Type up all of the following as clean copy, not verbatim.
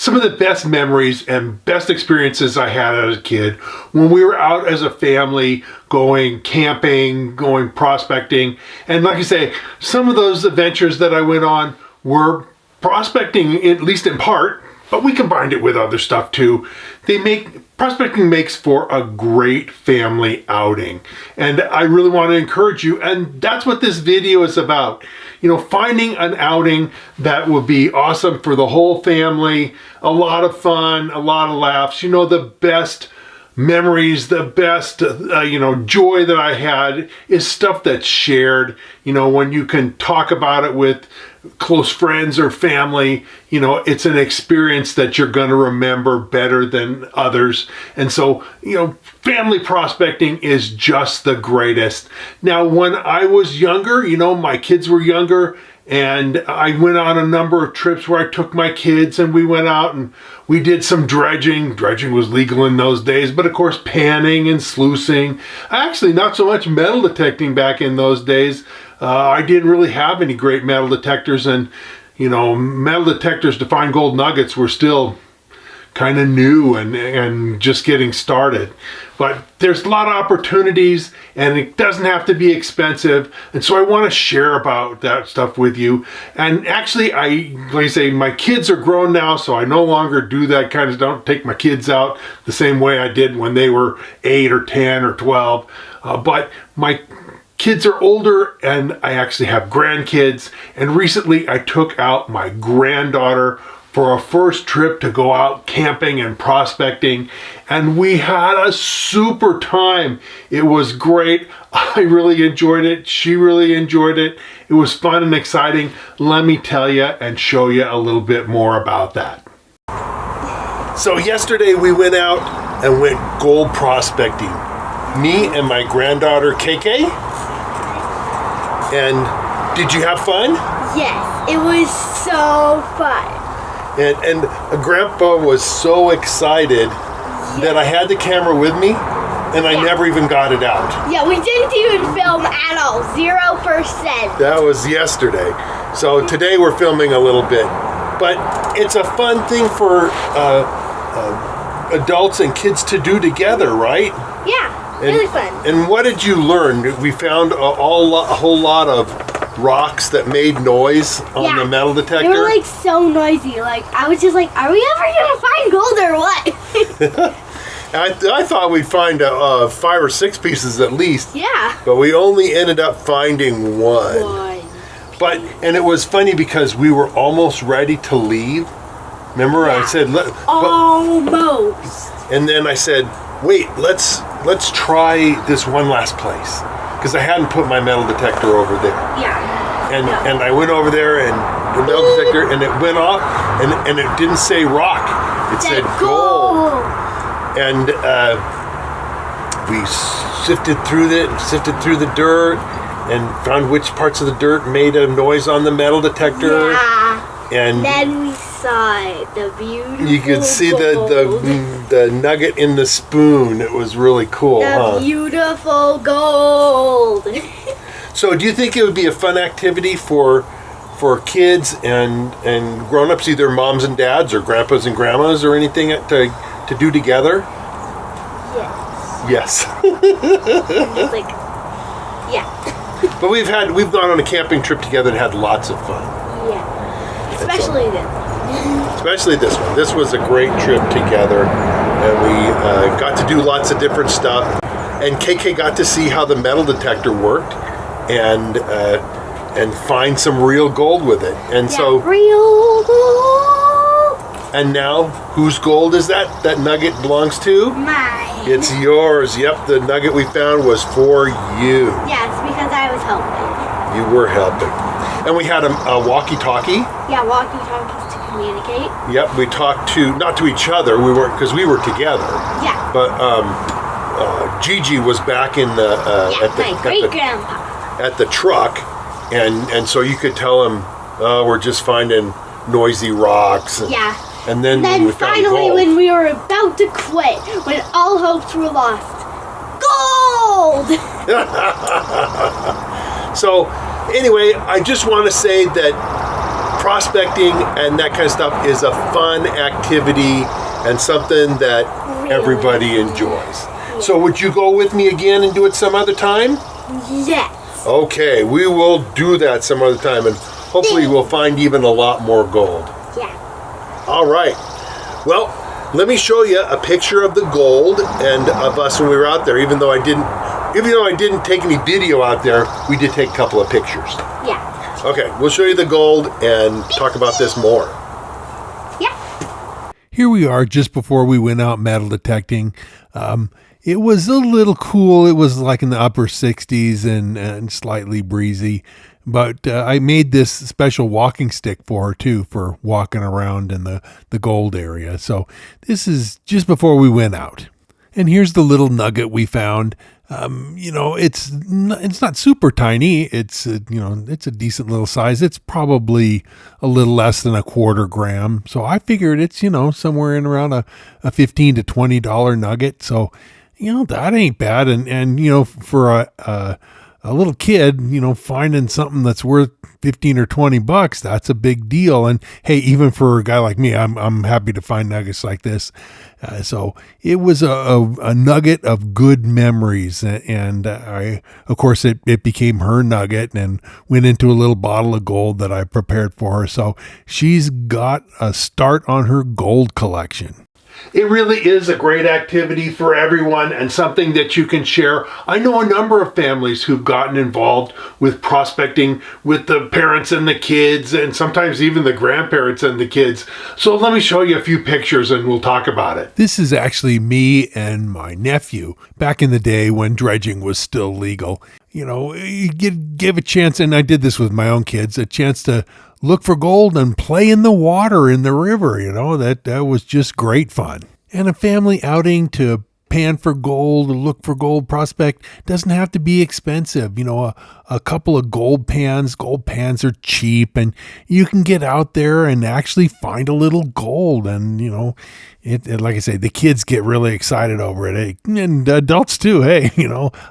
some of the best memories and best experiences I had as a kid when we were out as a family going camping, going prospecting. And like I say, some of those adventures that I went on were prospecting, at least in part, but we combined it with other stuff too. Prospecting makes for a great family outing. And I really want to encourage you, and that's what this video is about. You know, finding an outing that will be awesome for the whole family, a lot of fun, a lot of laughs, you know, the best memories, the best, joy that I had is stuff that's shared, you know, when you can talk about it with close friends or family. You know, it's an experience that you're going to remember better than others. And so, you know, family prospecting is just the greatest. Now, when I was younger, you know, my kids were younger, and I went on a number of trips where I took my kids and we went out and we did some dredging. Dredging was legal in those days, but of course panning and sluicing. Actually, not so much metal detecting back in those days. I didn't really have any great metal detectors, and you know, metal detectors to find gold nuggets were still kind of new and just getting started. But there's a lot of opportunities, and it doesn't have to be expensive. And so I want to share about that stuff with you. And actually, like I say, my kids are grown now, so I no longer do that kind of, don't take my kids out the same way I did when they were 8 or 10 or 12. But my kids are older, and I actually have grandkids. And recently I took out my granddaughter for our first trip to go out camping and prospecting, and we had a super time. It was great. I really enjoyed it. She really enjoyed it. It was fun and exciting. Let me tell you and show you a little bit more about that. So yesterday we went out and went gold prospecting. Me and my granddaughter KK. And did you have fun? Yes, it was so fun. And Grandpa was so excited that I had the camera with me, and I never even got it out. Yeah, we didn't even film at all, 0%. That was yesterday. So today we're filming a little bit. But it's a fun thing for adults and kids to do together, right? Yeah, really fun. And what did you learn? We found a whole lot of rocks that made noise on the metal detector. They were like so noisy. Like I was just like, are we ever gonna find gold or what? I thought we'd find 5 or 6 pieces at least. Yeah. But we only ended up finding one. And it was funny because we were almost ready to leave. Remember, I said, almost. And then I said, wait, let's try this one last place. Because I hadn't put my metal detector over there. Yeah. And I went over there and the metal detector, and it went off, and it didn't say rock. It said gold. And we sifted through the dirt, and found which parts of the dirt made a noise on the metal detector. Yeah. And then we saw it, the beautiful you could see the nugget in the spoon. It was really cool, the beautiful gold. So do you think it would be a fun activity for kids and grown-ups, either moms and dads or grandpas and grandmas or anything to do together? Yes. Yes. Yeah. But we've gone on a camping trip together and had lots of fun. Yeah. Especially this one. This was a great trip together, and we got to do lots of different stuff. And KK got to see how the metal detector worked, and find some real gold with it. And so real gold. And now, whose gold is that? That nugget belongs to? Mine. It's yours. Yep, the nugget we found was for you. Yes, because I was helping. You were helping. And we had a walkie-talkie. Yeah, walkie-talkies to communicate. Yep, we talked not to each other. Because we were together. Yeah. But Gigi was back in the my great-grandpa at the truck, and so you could tell him, we're just finding noisy rocks. And then we finally, when we were about to quit, when all hopes were lost, gold! So, anyway, I just want to say that prospecting and that kind of stuff is a fun activity and something that everybody enjoys. So would you go with me again and do it some other time? Yes. Okay, we will do that some other time, and hopefully we'll find even a lot more gold. Yeah. All right. Well, let me show you a picture of the gold and of us when we were out there. Even though I didn't take any video out there, we did take a couple of pictures. Yeah. Okay, we'll show you the gold and talk about this more. Yeah. Here we are just before we went out metal detecting. It was a little cool. It was like in the upper 60s and slightly breezy. But I made this special walking stick for her, too, for walking around in the gold area. So this is just before we went out. And here's the little nugget we found. It's not super tiny. It's a decent little size. It's probably a little less than a quarter gram. So I figured it's, somewhere in around a $15 to $20 nugget. So, that ain't bad. And for a little kid, finding something that's worth 15 or 20 bucks, that's a big deal. And hey, even for a guy like me, I'm happy to find nuggets like this. So it was a nugget of good memories. And of course, it became her nugget and went into a little bottle of gold that I prepared for her. So she's got a start on her gold collection. It really is a great activity for everyone and something that you can share. I know a number of families who've gotten involved with prospecting with the parents and the kids, and sometimes even the grandparents and the kids. So let me show you a few pictures and we'll talk about it. This is actually me and my nephew back in the day when dredging was still legal. You give a chance, and I did this with my own kids, a chance to look for gold and play in the water in the river. That was just great fun. And a family outing to pan for gold, look for gold, prospect, doesn't have to be expensive. A couple of gold pans are cheap, and you can get out there and actually find a little gold. And, it like I say, the kids get really excited over it, and adults too. Hey,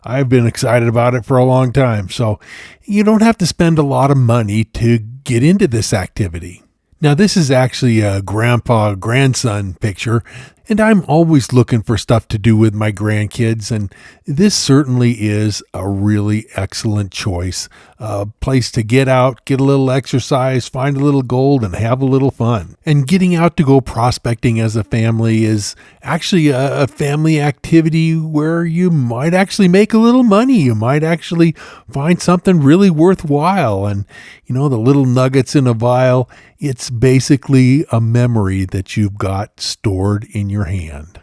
I've been excited about it for a long time. So you don't have to spend a lot of money to get into this activity. Now, this is actually a grandpa-grandson picture, and I'm always looking for stuff to do with my grandkids, and this certainly is a really excellent choice. A place to get out, get a little exercise, find a little gold, and have a little fun. And getting out to go prospecting as a family is actually a family activity where you might actually make a little money. You might actually find something really worthwhile. And, the little nuggets in a vial, it's basically a memory that you've got stored in your hand.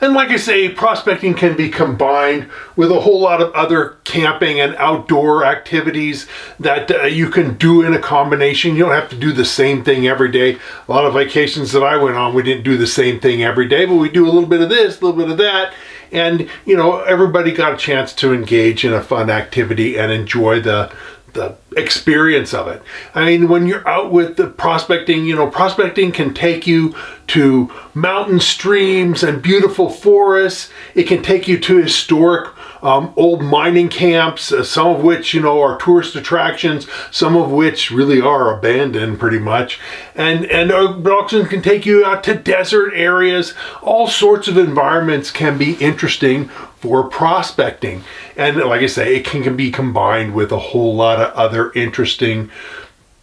And like I say, prospecting can be combined with a whole lot of other camping and outdoor activities that you can do in a combination. You don't have to do the same thing every day. A lot of vacations that I went on, we didn't do the same thing every day, but we do a little bit of this, a little bit of that. And, everybody got a chance to engage in a fun activity and enjoy the experience of it. I mean, when you're out with the prospecting, prospecting can take you to mountain streams and beautiful forests. It can take you to historic old mining camps, some of which, are tourist attractions, some of which really are abandoned pretty much. And also can take you out to desert areas. All sorts of environments can be interesting for prospecting. And like I say, it can be combined with a whole lot of other interesting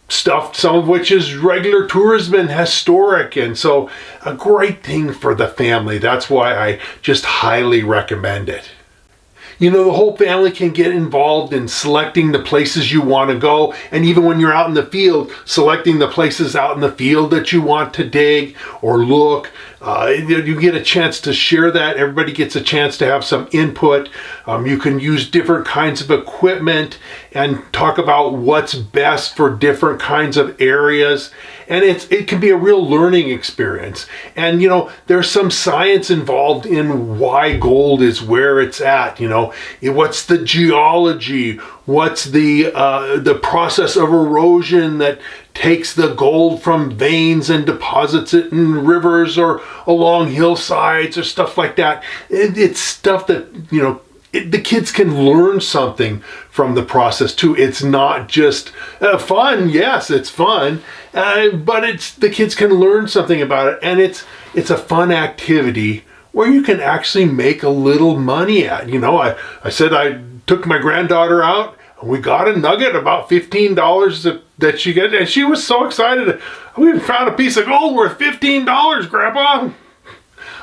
stuff, some of which is regular tourism and historic. And so a great thing for the family. That's why I just highly recommend it. The whole family can get involved in selecting the places you want to go. And even when you're out in the field, selecting the places out in the field that you want to dig or look. You get a chance to share that. Everybody gets a chance to have some input. You can use different kinds of equipment and talk about what's best for different kinds of areas. And it can be a real learning experience. And, there's some science involved in why gold is where it's at. What's the geology? What's the process of erosion that takes the gold from veins and deposits it in rivers or along hillsides or stuff like that. It's stuff that, the kids can learn something from the process too. It's not just fun. Yes, it's fun, but the kids can learn something about it, and it's a fun activity where you can actually make a little money at. I said I took my granddaughter out. We got a nugget, about $15 that she got, and she was so excited. We found a piece of gold worth $15, Grandpa.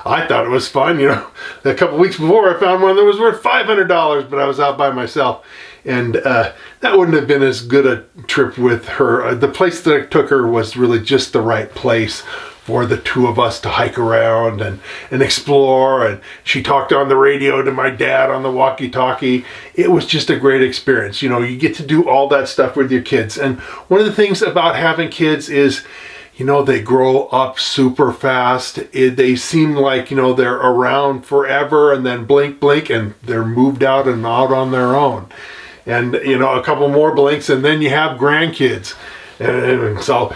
I thought it was fun, A couple weeks before, I found one that was worth $500, but I was out by myself, and that wouldn't have been as good a trip with her. The place that I took her was really just the right place for the two of us to hike around and explore. And she talked on the radio to my dad on the walkie-talkie. It was just a great experience. You get to do all that stuff with your kids. And one of the things about having kids is, they grow up super fast. They seem like, they're around forever, and then blink, and they're moved out and out on their own. And, a couple more blinks, and then you have grandkids. And so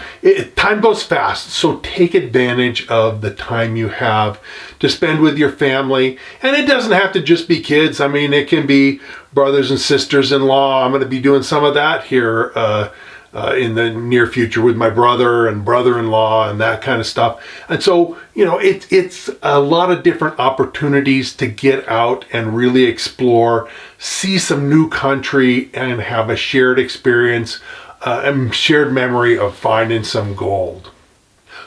time goes fast, so take advantage of the time you have to spend with your family. And it doesn't have to just be kids. I mean, it can be brothers and sisters-in-law. I'm going to be doing some of that here in the near future with my brother and brother-in-law and that kind of stuff. And so, it's a lot of different opportunities to get out and really explore, see some new country, and have a shared experience and shared memory of finding some gold.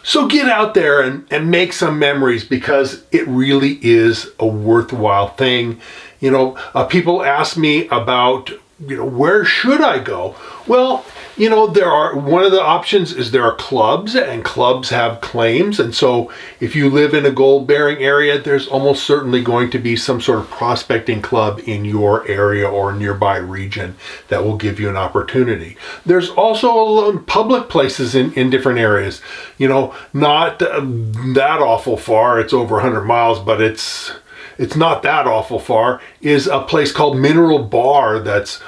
So get out there and make some memories, because it really is a worthwhile thing. People ask me about, where should I go? Well, one of the options is there are clubs, and clubs have claims. And so if you live in a gold bearing area, there's almost certainly going to be some sort of prospecting club in your area or nearby region that will give you an opportunity. There's also public places in different areas, not that awful far. It's over 100 miles, but it's not that awful far, is a place called Mineral Bar that's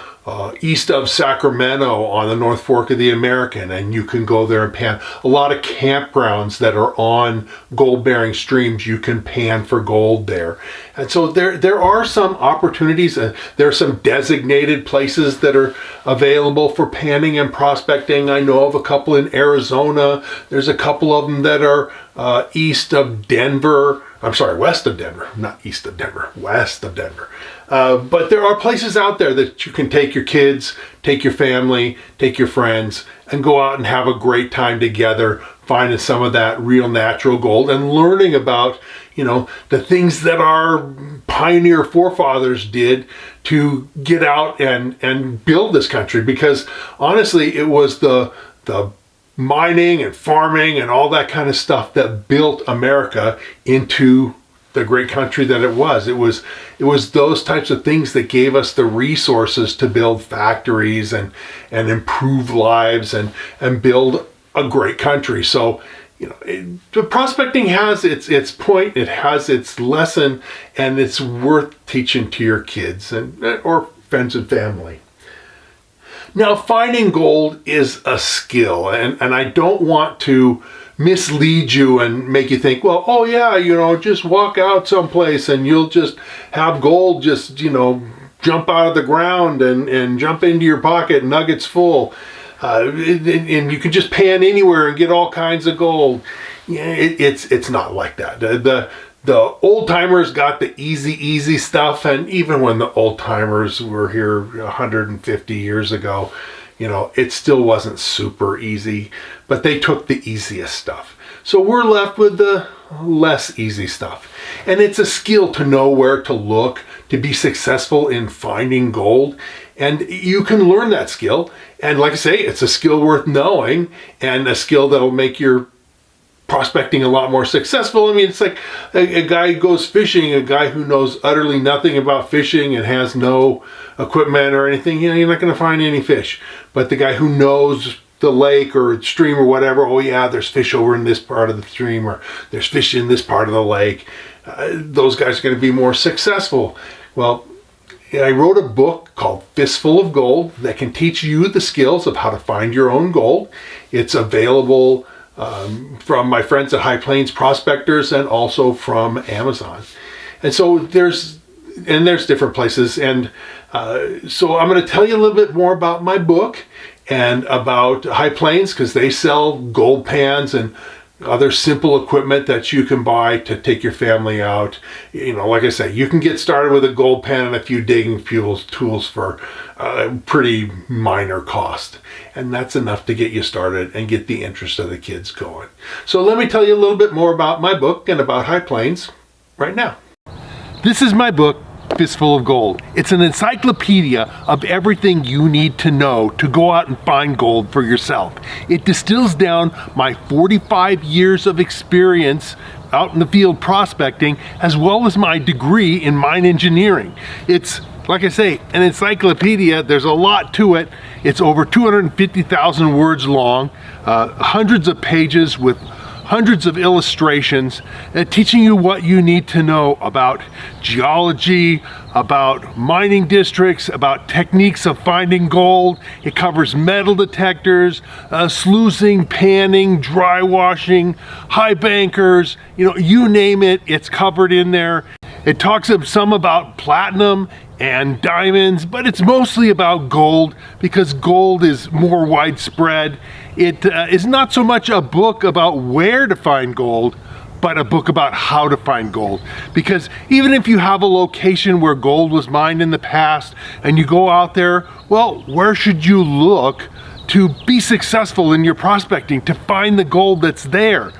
east of Sacramento on the North Fork of the American, and you can go there and pan. A lot of campgrounds that are on gold-bearing streams, you can pan for gold there. And so there are some opportunities. There are some designated places that are available for panning and prospecting. I know of a couple in Arizona. There's a couple of them that are west of Denver, not east of Denver, west of Denver. But there are places out there that you can take your kids, take your family, take your friends, and go out and have a great time together, finding some of that real natural gold and learning about, the things that our pioneer forefathers did to get out and build this country. Because honestly, it was the mining and farming and all that kind of stuff that built America into the great country that it was. It was those types of things that gave us the resources to build factories and improve lives and build a great country. So, the prospecting has its point, it has its lesson, and it's worth teaching to your kids or friends and family. Now, finding gold is a skill, and I don't want to mislead you and make you think, well, oh yeah, just walk out someplace and you'll just have gold just, jump out of the ground and jump into your pocket, nuggets full. And you can just pan anywhere and get all kinds of gold. Yeah, it's not like that. The old timers got the easy stuff, and even when the old timers were here 150 years ago, it still wasn't super easy, but they took the easiest stuff. So we're left with the less easy stuff. And it's a skill to know where to look to be successful in finding gold. And you can learn that skill. And like I say, it's a skill worth knowing, and a skill that'll make your prospecting a lot more successful. I mean, it's like a guy who goes fishing, a guy who knows utterly nothing about fishing and has no equipment or anything, you're not going to find any fish. But the guy who knows the lake or stream or whatever, oh yeah, there's fish over in this part of the stream, or there's fish in this part of the lake, those guys are going to be more successful. Well, I wrote a book called Fistful of Gold that can teach you the skills of how to find your own gold. It's available from my friends at High Plains Prospectors and also from Amazon. And so there's and there's different places. And so I'm going to tell you a little bit more about my book and about High Plains, because they sell gold pans and other simple equipment that you can buy to take your family out. You know, like I say, you can get started with a gold pan and a few digging tools for a pretty minor cost. And that's enough to get you started and get the interest of the kids going. So let me tell you a little bit more about my book and about High Plains right now. This is my book, Fistful of Gold. It's an encyclopedia of everything you need to know to go out and find gold for yourself. It distills down my 45 years of experience out in the field prospecting, as well as my degree in mine engineering. It's, like I say, an encyclopedia. There's a lot to it. It's over 250,000 words long, hundreds of pages with hundreds of illustrations, teaching you what you need to know about geology, about mining districts, about techniques of finding gold. It covers metal detectors, sluicing, panning, dry washing, high bankers, you know, you name it, it's covered in there. It talks some about platinum and diamonds, but it's mostly about gold because gold is more widespread. It is not so much a book about where to find gold, but a book about how to find gold. Because even if you have a location where gold was mined in the past and you go out there, well, where should you look to be successful in your prospecting, to find the gold that's there?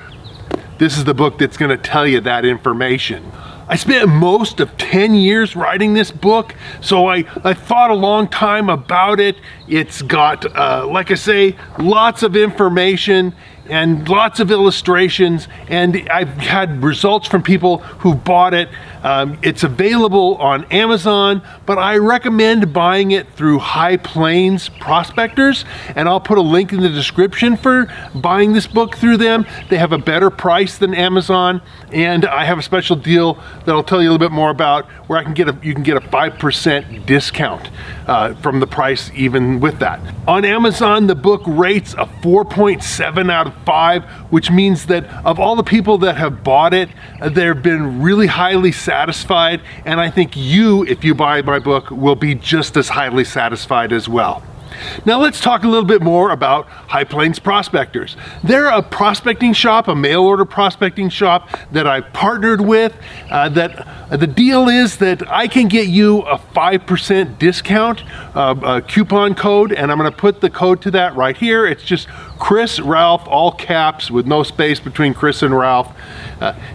This is the book that's going to tell you that information. I spent most of 10 years writing this book, so I thought a long time about it. It's got, like I say, lots of information and lots of illustrations, and I've had results from people who bought it. It's available on Amazon, but I recommend buying it through High Plains Prospectors, and I'll put a link in the description for buying this book through them. They have a better price than Amazon, and I have a special deal that I'll tell you a little bit more about, where you can get a 5% discount from the price even with that. On Amazon, the book rates a 4.7 out of 5, which means that of all the people that have bought it, they've been really highly satisfied, and I think you, if you buy my book, will be just as highly satisfied as well. Now let's talk a little bit more about High Plains Prospectors. They're a prospecting shop, a mail order prospecting shop that I've partnered with. The deal is that I can get you a 5% discount, a coupon code, and I'm going to put the code to that right here. It's just Chris Ralph, all caps with no space between Chris and Ralph.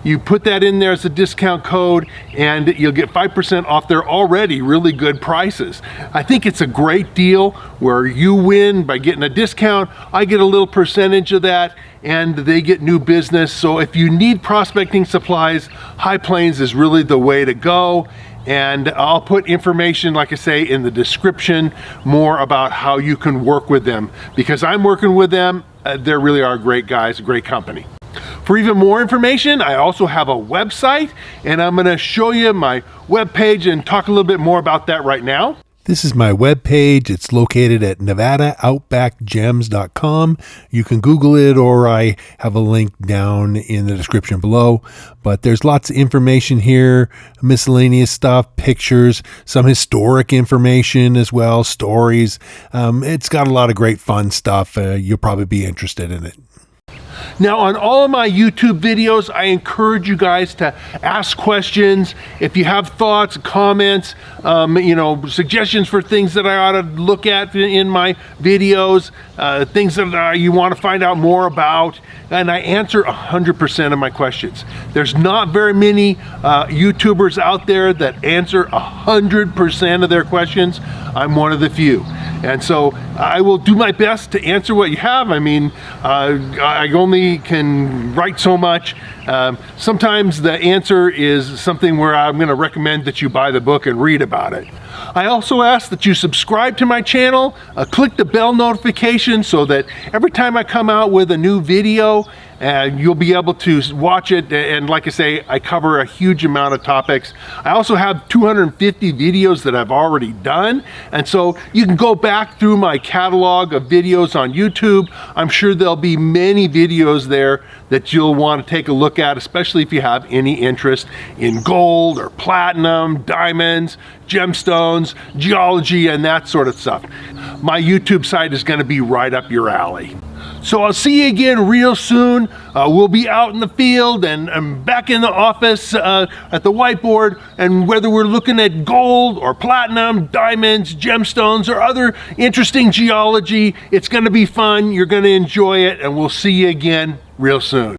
You put that in there as a discount code and you'll get 5% off their already really good prices. I think it's a great deal where you win by getting a discount, I get a little percentage of that, and they get new business. So if you need prospecting supplies, High Plains is really the way to go. And I'll put information, like I say, in the description more about how you can work with them, because I'm working with them. They really are great guys, a great company. For even more information, I also have a website, and I'm going to show you my webpage and talk a little bit more about that right now. This is my webpage. It's located at NevadaOutbackGems.com. You can Google it, or I have a link down in the description below. But there's lots of information here, miscellaneous stuff, pictures, some historic information as well, stories. It's got a lot of great fun stuff. You'll probably be interested in it. Now, on all of my YouTube videos, I encourage you guys to ask questions. If you have thoughts, comments, suggestions for things that I ought to look at in my videos, things that you want to find out more about, and I answer 100% of my questions. There's not very many YouTubers out there that answer 100% of their questions. I'm one of the few. And so I will do my best to answer what you have. I mean, I only can write so much. Sometimes the answer is something where I'm going to recommend that you buy the book and read about it. I also ask that you subscribe to my channel, click the bell notification so that every time I come out with a new video, and you'll be able to watch it. And like I say, I cover a huge amount of topics. I also have 250 videos that I've already done, and so you can go back through my catalog of videos on YouTube. I'm sure there'll be many videos there that you'll want to take a look at, especially if you have any interest in gold or platinum, diamonds, gemstones, geology, and that sort of stuff. My YouTube site is going to be right up your alley. So I'll see you again real soon. We'll be out in the field and back in the office at the whiteboard, and whether we're looking at gold or platinum, diamonds, gemstones, or other interesting geology, it's going to be fun. You're going to enjoy it, and we'll see you again real soon.